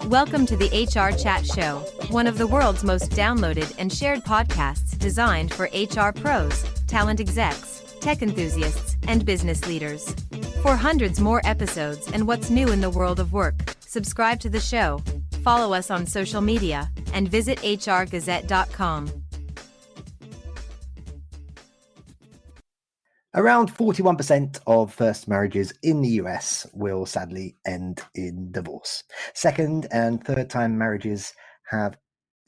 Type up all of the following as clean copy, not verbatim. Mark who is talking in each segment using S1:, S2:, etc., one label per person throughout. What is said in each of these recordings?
S1: Welcome to the HR Chat Show, one of the world's most downloaded and shared podcasts designed for HR pros, talent execs, tech enthusiasts, and business leaders. For hundreds more episodes and what's new in the world of work, subscribe to the show, follow us on social media, and visit HRgazette.com.
S2: Around 41% of first marriages in the US will sadly end in divorce. Second and third time marriages have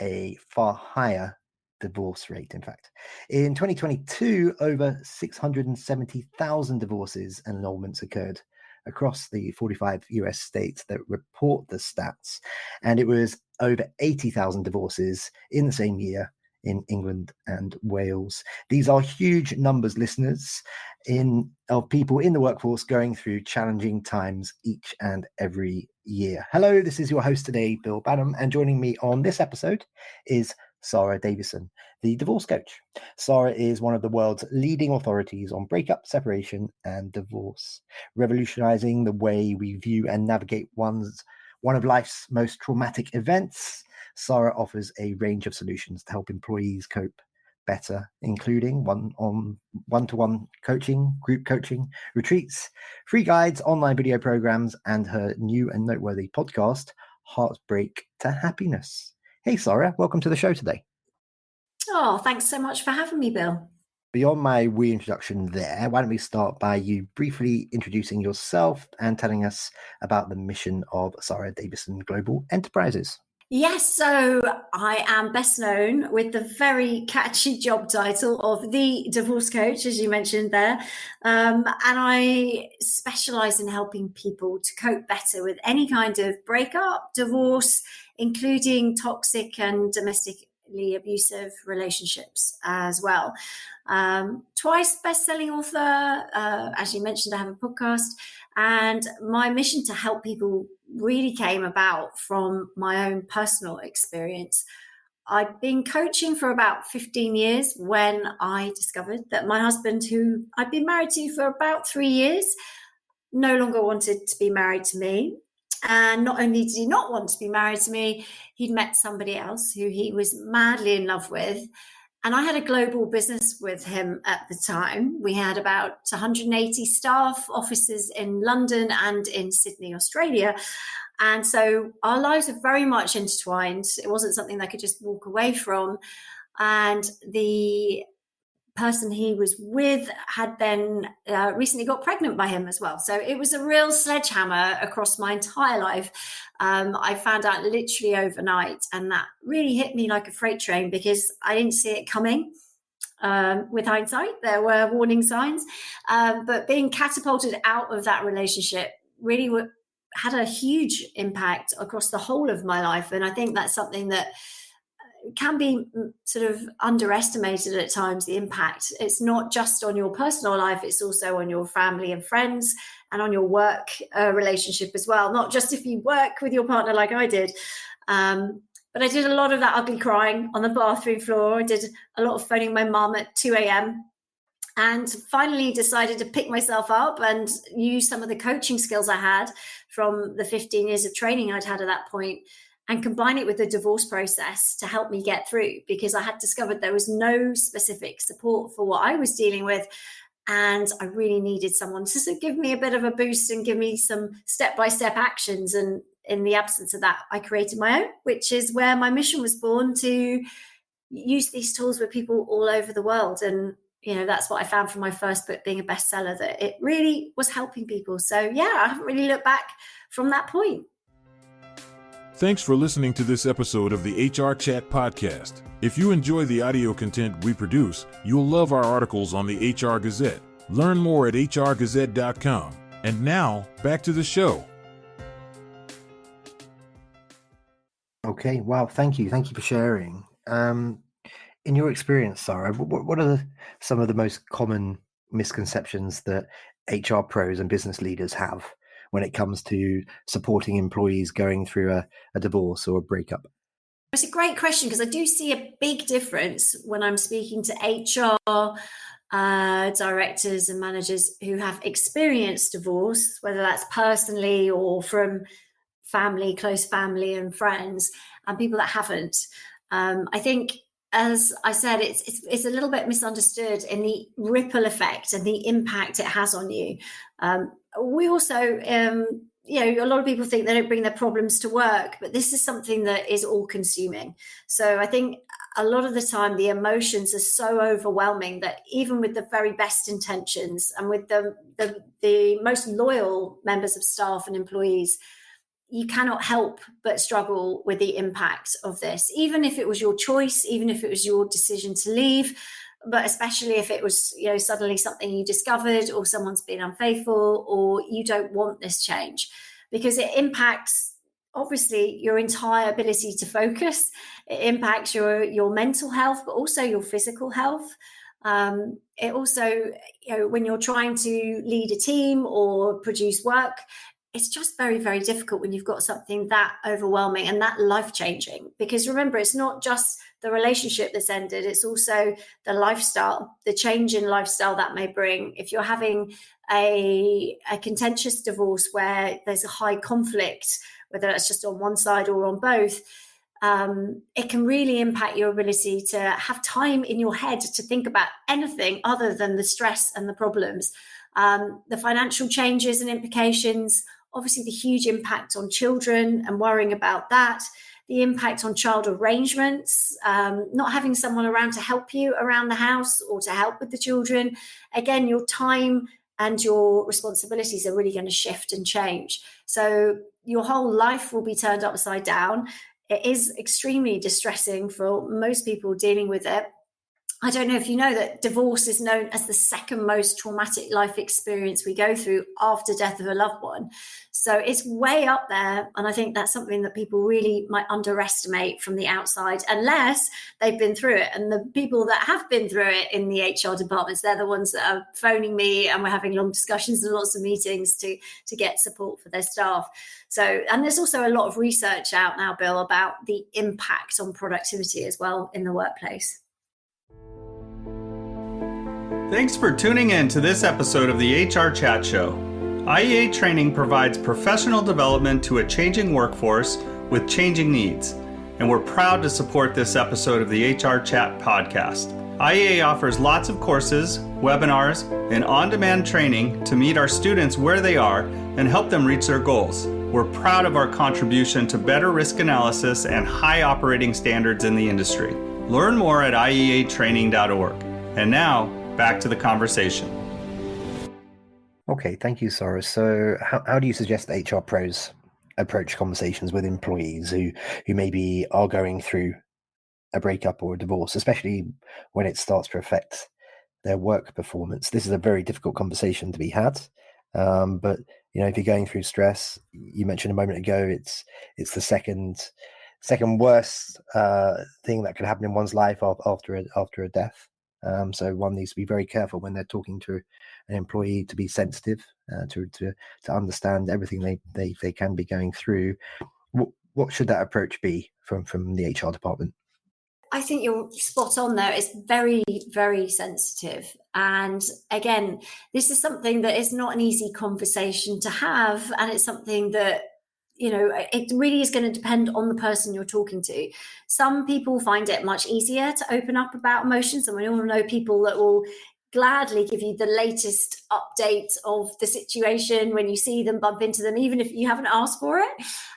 S2: a far higher divorce rate, in fact. In 2022, over 670,000 divorces and annulments occurred across the 45 US states that report the stats, and it was over 80,000 divorces in the same year in England and Wales. These are huge numbers, listeners, of people in the workforce going through challenging times each and every year. Hello, this is your host today, Bill Badham, and joining me on this episode is Sara Davison, the divorce coach. Sara is one of the world's leading authorities on breakup, separation, and divorce, revolutionizing the way we view and navigate one of life's most traumatic events. Sara offers a range of solutions to help employees cope better, including one-to-one coaching, group coaching, retreats, free guides, online video programs, and her new and noteworthy podcast, Heartbreak to Happiness. Hey, Sara, welcome to the show today.
S3: Oh, thanks so much for having me, Bill.
S2: Beyond my reintroduction there, why don't we start by you briefly introducing yourself and telling us about the mission of Sara Davison Global Enterprises?
S3: Yes, so I am best known with the very catchy job title of the divorce coach, as you mentioned there. And I specialize in helping people to cope better with any kind of breakup, divorce, including toxic and domestically abusive relationships as well. Twice best-selling author, as you mentioned, I have a podcast, and my mission to help people really came about from my own personal experience. I'd been coaching for about 15 years when I discovered that my husband, who I'd been married to for about 3 years, no longer wanted to be married to me. And not only did he not want to be married to me, he'd met somebody else who he was madly in love with. And I had a global business with him at the time. We had about 180 staff, offices in London and in Sydney, Australia. And so our lives were very much intertwined. It wasn't something that I could just walk away from. And the person he was with had then recently got pregnant by him as well. So it was a real sledgehammer across my entire life. I found out literally overnight, and that really hit me like a freight train because I didn't see it coming. With hindsight, there were warning signs, but being catapulted out of that relationship really had a huge impact across the whole of my life. And I think that's something that can be sort of underestimated at times, the impact. It's not just on your personal life, it's also on your family and friends and on your work relationship as well. Not just if you work with your partner like I did. But I did a lot of that ugly crying on the bathroom floor. I did a lot of phoning my mum at 2 a.m. and finally decided to pick myself up and use some of the coaching skills I had from the 15 years of training I'd had at that point, and combine it with the divorce process to help me get through, because I had discovered there was no specific support for what I was dealing with. And I really needed someone to sort of give me a bit of a boost and give me some step-by-step actions. And in the absence of that, I created my own, which is where my mission was born, to use these tools with people all over the world. And, you know, that's what I found from my first book being a bestseller, that it really was helping people. So yeah, I haven't really looked back from that point.
S4: Thanks for listening to this episode of the HR Chat podcast. If you enjoy the audio content we produce, you'll love our articles on the HR Gazette. Learn more at HRgazette.com. And now, back to the show.
S2: Okay, wow, thank you. Thank you for sharing. In your experience, Sara, what are some of the most common misconceptions that HR pros and business leaders have when it comes to supporting employees going through a divorce or a breakup?
S3: It's a great question, because I do see a big difference when I'm speaking to HR directors and managers who have experienced divorce, whether that's personally or from family, close family and friends, and people that haven't. I think, as I said, it's a little bit misunderstood in the ripple effect and the impact it has on you. We also, a lot of people think they don't bring their problems to work, but this is something that is all consuming. So I think a lot of the time the emotions are so overwhelming that even with the very best intentions and with the most loyal members of staff and employees, you cannot help but struggle with the impact of this, even if it was your choice, even if it was your decision to leave, but especially if it was, suddenly something you discovered, or someone's been unfaithful, or you don't want this change, because it impacts obviously your entire ability to focus. It impacts your mental health, but also your physical health. It also, when you're trying to lead a team or produce work, it's just very, very difficult when you've got something that overwhelming and that life-changing. Because remember, it's not just the relationship that's ended, it's also the lifestyle, the change in lifestyle that may bring. If you're having a contentious divorce where there's a high conflict, whether that's just on one side or on both, it can really impact your ability to have time in your head to think about anything other than the stress and the problems. The financial changes and implications, obviously the huge impact on children and worrying about that, the impact on child arrangements, not having someone around to help you around the house or to help with the children. Again, your time and your responsibilities are really going to shift and change. So your whole life will be turned upside down. It is extremely distressing for most people dealing with it. I don't know if you know that divorce is known as the second most traumatic life experience we go through after death of a loved one. So it's way up there. And I think that's something that people really might underestimate from the outside, unless they've been through it. And the people that have been through it in the HR departments, they're the ones that are phoning me, and we're having long discussions and lots of meetings to get support for their staff. So, and there's also a lot of research out now, Bill, about the impact on productivity as well in the workplace.
S5: Thanks for tuning in to this episode of the HR Chat Show. IEA training provides professional development to a changing workforce with changing needs, and we're proud to support this episode of the HR Chat podcast. IEA offers lots of courses, webinars, and on-demand training to meet our students where they are and help them reach their goals. We're proud of our contribution to better risk analysis and high operating standards in the industry. Learn more at ieatraining.org. And now, back to the conversation.
S2: Okay, thank you, Sara. So how do you suggest HR pros approach conversations with employees who maybe are going through a breakup or a divorce, especially when it starts to affect their work performance? This is a very difficult conversation to be had. But if you're going through stress, you mentioned a moment ago, it's the second worst thing that could happen in one's life after a death. So one needs to be very careful when they're talking to an employee, to be sensitive, to understand everything they can be going through. What should that approach be from the HR department?
S3: I think you're spot on there. It's very, very sensitive. And again, this is something that is not an easy conversation to have. And it's something that, it really is going to depend on the person you're talking to. Some people find it much easier to open up about emotions. And we all know people that will gladly give you the latest update of the situation when you see them, bump into them, even if you haven't asked for it.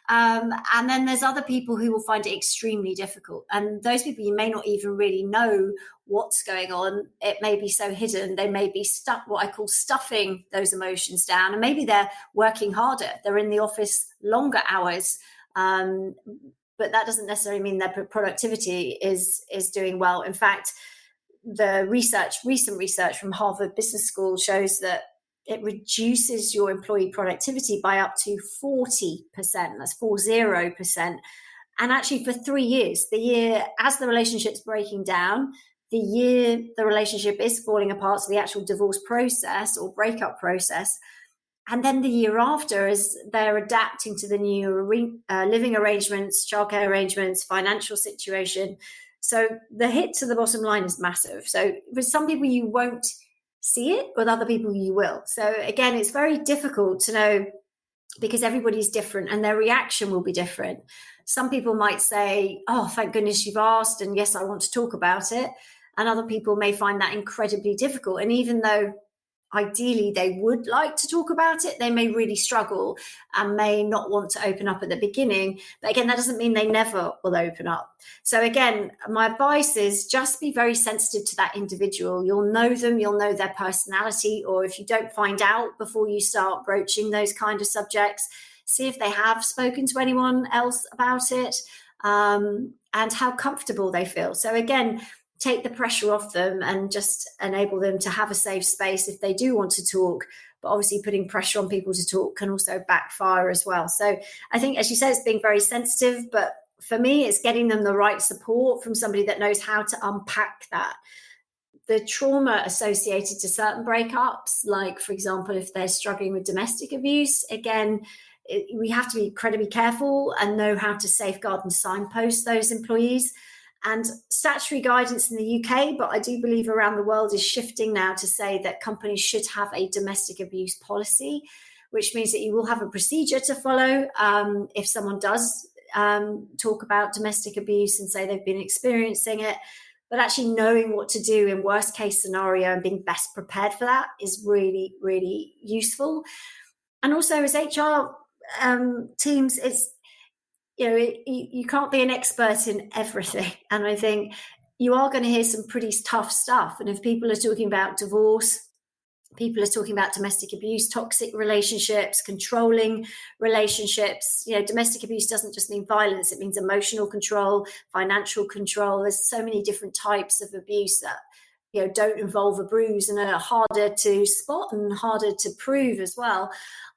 S3: And then there's other people who will find it extremely difficult. And those people, you may not even really know what's going on. It may be so hidden. They may be stuck, what I call stuffing those emotions down. And maybe they're working harder. They're in the office longer hours. But that doesn't necessarily mean their productivity is doing well. In fact, the recent research from Harvard Business School shows that it reduces your employee productivity by up to 40%. That's 40%. And actually for 3 years, the year as the relationship's breaking down, the year the relationship is falling apart, so the actual divorce process or breakup process, and then the year after, as they're adapting to the new living arrangements, childcare arrangements, financial situation. So the hit to the bottom line is massive. So with some people, you won't see it, with other people, you will. So again, it's very difficult to know because everybody's different and their reaction will be different. Some people might say, oh, thank goodness you've asked, and yes, I want to talk about it. And other people may find that incredibly difficult. And even though ideally they would like to talk about it, they may really struggle and may not want to open up at the beginning. But again, that doesn't mean they never will open up. So again, my advice is just be very sensitive to that individual. You'll know them, you'll know their personality, or if you don't find out before you start broaching those kind of subjects, see if they have spoken to anyone else about it, and how comfortable they feel. So again, take the pressure off them and just enable them to have a safe space if they do want to talk. But obviously putting pressure on people to talk can also backfire as well. So I think, as you said, it's being very sensitive, but for me, it's getting them the right support from somebody that knows how to unpack that. The trauma associated to certain breakups, like, for example, if they're struggling with domestic abuse, again, we have to be incredibly careful and know how to safeguard and signpost those employees. And statutory guidance in the UK, but I do believe around the world, is shifting now to say that companies should have a domestic abuse policy, which means that you will have a procedure to follow if someone does talk about domestic abuse and say they've been experiencing it. But actually knowing what to do in worst case scenario and being best prepared for that is really, really useful. And also as HR teams, it's, you can't be an expert in everything. And I think you are going to hear some pretty tough stuff. And if people are talking about divorce, people are talking about domestic abuse, toxic relationships, controlling relationships. Domestic abuse doesn't just mean violence. It means emotional control, financial control. There's so many different types of abuse that, don't involve a bruise and are harder to spot and harder to prove as well.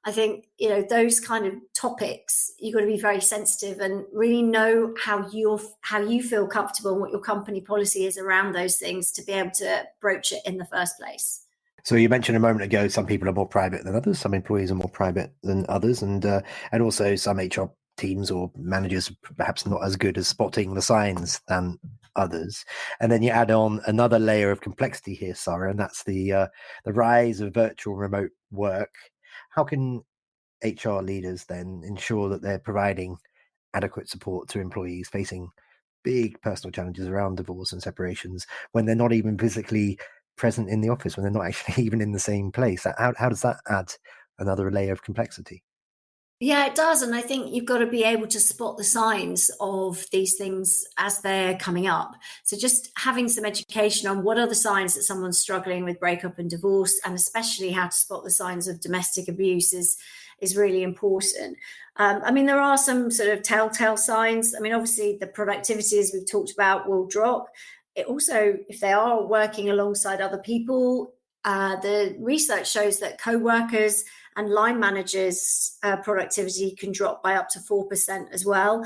S3: I think, those kind of topics, you've got to be very sensitive and really know how you feel comfortable and what your company policy is around those things to be able to broach it in the first place.
S2: So you mentioned a moment ago, some people are more private than others, some employees are more private than others, and also some HR teams or managers are perhaps not as good as spotting the signs than others. And then you add on another layer of complexity here, Sara, and that's the rise of virtual remote work. How can HR leaders then ensure that they're providing adequate support to employees facing big personal challenges around divorce and separations when they're not even physically present in the office, when they're not actually even in the same place? How does that add another layer of complexity?
S3: Yeah, it does. And I think you've got to be able to spot the signs of these things as they're coming up. So just having some education on what are the signs that someone's struggling with breakup and divorce, and especially how to spot the signs of domestic abuse is really important. There are some sort of telltale signs. Obviously the productivity, as we've talked about, will drop. It also, if they are working alongside other people, the research shows that co-workers and line managers' productivity can drop by up to 4% as well.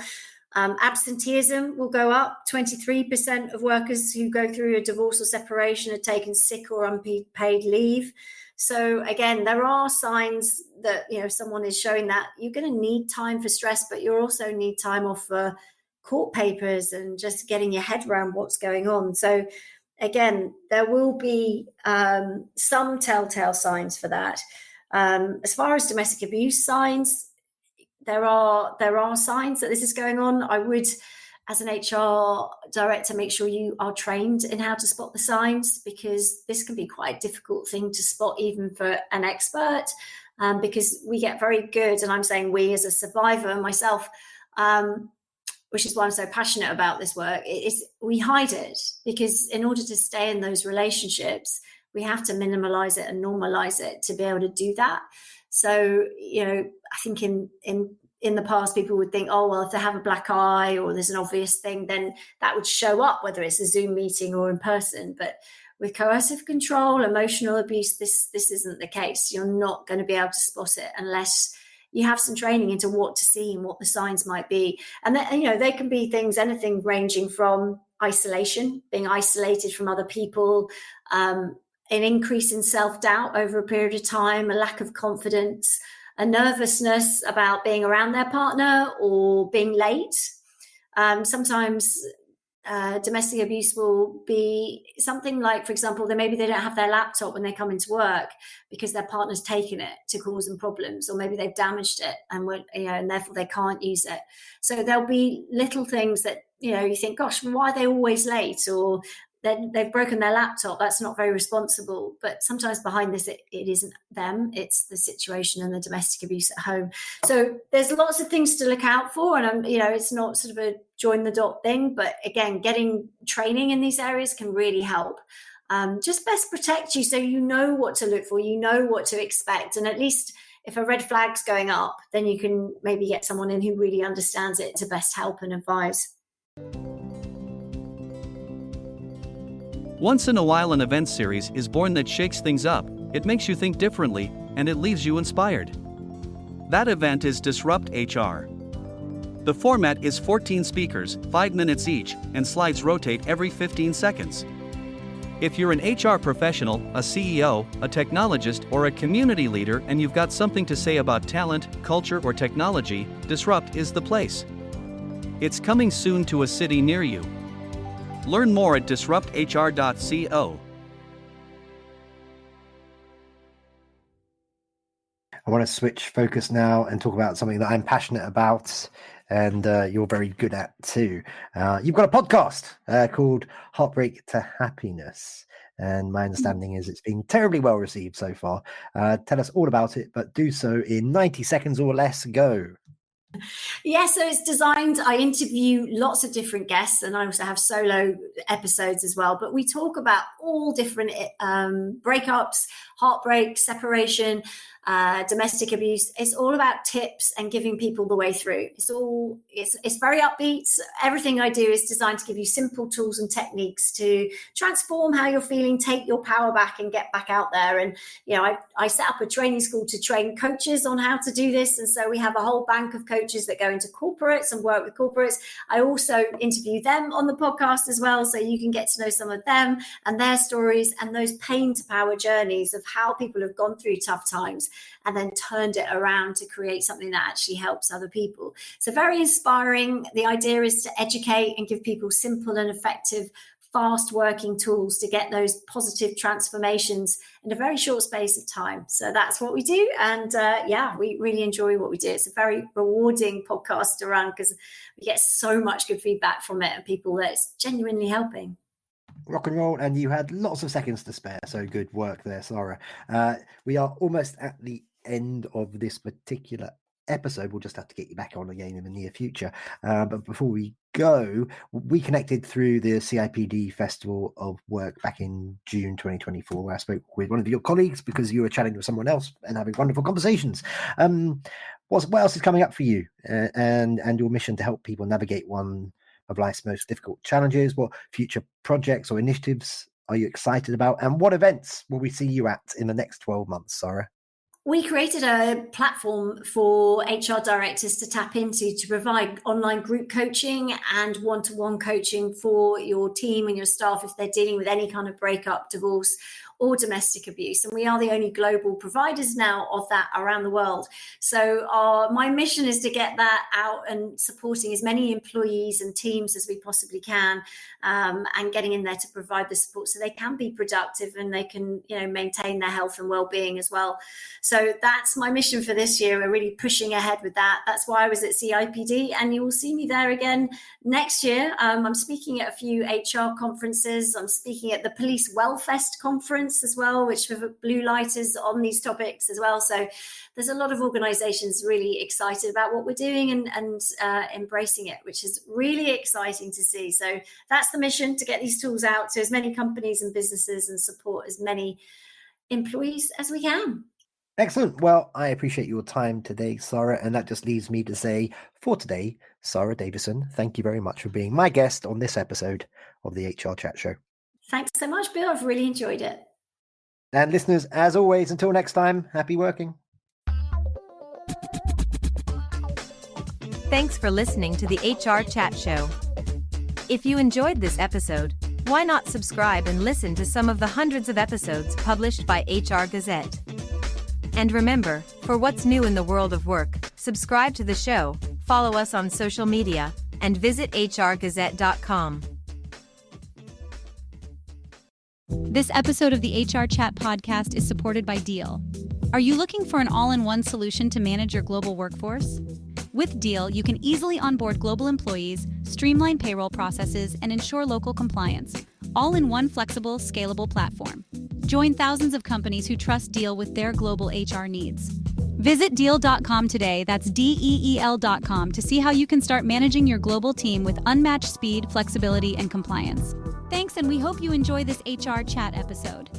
S3: Absenteeism will go up. 23% of workers who go through a divorce or separation are taken sick or unpaid leave. So again, there are signs that, someone is showing that you're going to need time for stress, but you also need time off for court papers and just getting your head around what's going on. So again, there will be some telltale signs for that. As far as domestic abuse signs, there are signs that this is going on. I would, as an HR director, make sure you are trained in how to spot the signs, because this can be quite a difficult thing to spot even for an expert, because we get very good, and I'm saying we as a survivor myself, which is why I'm so passionate about this work, is we hide it, because in order to stay in those relationships, we have to minimalize it and normalize it to be able to do that. So, I think in the past, people would think, oh, well, if they have a black eye or there's an obvious thing, then that would show up, whether it's a Zoom meeting or in person. But with coercive control, emotional abuse, this isn't the case. You're not going to be able to spot it unless you have some training into what to see and what the signs might be. And then, they can be things, anything ranging from isolation, being isolated from other people, an increase in self-doubt over a period of time, a lack of confidence, a nervousness about being around their partner or being late. Sometimes domestic abuse will be something like, for example, maybe they don't have their laptop when they come into work because their partner's taken it to cause them problems, or maybe they've damaged it and therefore they can't use it. So there'll be little things that, you think, gosh, why are they always late? Or they've broken their laptop. That's not very responsible. But sometimes behind this, it isn't them. It's the situation and the domestic abuse at home. So there's lots of things to look out for. And, it's not sort of a join the dot thing. But again, getting training in these areas can really help. Just best protect you so you know what to look for, you know what to expect. And at least if a red flag's going up, then you can maybe get someone in who really understands it to best help and advise.
S6: Once in a while, an event series is born that shakes things up, it makes you think differently, and it leaves you inspired. That event is Disrupt HR. The format is 14 speakers, 5 minutes each, and slides rotate every 15 seconds. If you're an HR professional, a CEO, a technologist, or a community leader and you've got something to say about talent, culture, or technology, Disrupt is the place. It's coming soon to a city near you. Learn more at disrupthr.co.
S2: I want to switch focus now and talk about something that I'm passionate about and you're very good at too. You've got a podcast called Heartbreak to Happiness. And my understanding is it's been terribly well received so far. Tell us all about it, but do so in 90 seconds or less. Go.
S3: Yeah, so it's designed, I interview lots of different guests, and I also have solo episodes as well, but we talk about all different breakups, heartbreak, separation, domestic abuse. It's all about tips and giving people the way through. It's very upbeat. Everything I do is designed to give you simple tools and techniques to transform how you're feeling, take your power back and get back out there. And, I set up a training school to train coaches on how to do this. And so we have a whole bank of coaches that go into corporates and work with corporates. I also interview them on the podcast as well, so you can get to know some of them and their stories and those pain to power journeys of how people have gone through tough times and then turned it around to create something that actually helps other people. So very inspiring. The idea is to educate and give people simple and effective, fast working tools to get those positive transformations in a very short space of time. So that's what we do. And we really enjoy what we do. It's a very rewarding podcast to run because we get so much good feedback from it and people that it's genuinely helping.
S2: Rock and roll, and you had lots of seconds to spare, so good work there, Sara. We are almost at the end of this particular episode. We'll just have to get you back on again in the near future. But before we go, we connected through the CIPD Festival of Work back in June 2024, where I spoke with one of your colleagues because you were chatting with someone else and having wonderful conversations. What else is coming up for you and your mission to help people navigate one of life's most difficult challenges? What future projects or initiatives are you excited about? And what events will we see you at in the next 12 months, Sara?
S3: We created a platform for HR directors to tap into to provide online group coaching and one-to-one coaching for your team and your staff if they're dealing with any kind of breakup, divorce, or domestic abuse. And we are the only global providers now of that around the world. So my mission is to get that out and supporting as many employees and teams as we possibly can, and getting in there to provide the support so they can be productive and they can, maintain their health and well-being as well. So that's my mission for this year. We're really pushing ahead with that. That's why I was at CIPD, and you will see me there again next year. I'm speaking at a few HR conferences. I'm speaking at the Police Wellfest conference as well, which for blue lighters on these topics as well. So there's a lot of organizations really excited about what we're doing and embracing it, which is really exciting to see. So that's the mission, to get these tools out to as many companies and businesses and support as many employees as we can.
S2: Excellent. Well, I appreciate your time today, Sara, and that just leaves me to say for today, Sara Davison, thank you very much for being my guest on this episode of the HR Chat Show.
S3: Thanks so much, Bill. I've really enjoyed it.
S2: And listeners, as always, until next time, happy working.
S1: Thanks for listening to the HR Chat Show. If you enjoyed this episode, why not subscribe and listen to some of the hundreds of episodes published by HR Gazette? And remember, for what's new in the world of work, subscribe to the show, follow us on social media, and visit hrgazette.com.
S7: This episode of the HR Chat podcast is supported by Deal. Are you looking for an all-in-one solution to manage your global workforce? With Deal, you can easily onboard global employees, streamline payroll processes, and ensure local compliance, all in one flexible, scalable platform. Join thousands of companies who trust Deal with their global HR needs. Visit Deal.com today, that's DEEL.com, to see how you can start managing your global team with unmatched speed, flexibility, and compliance. Thanks, and we hope you enjoy this HR Chat episode.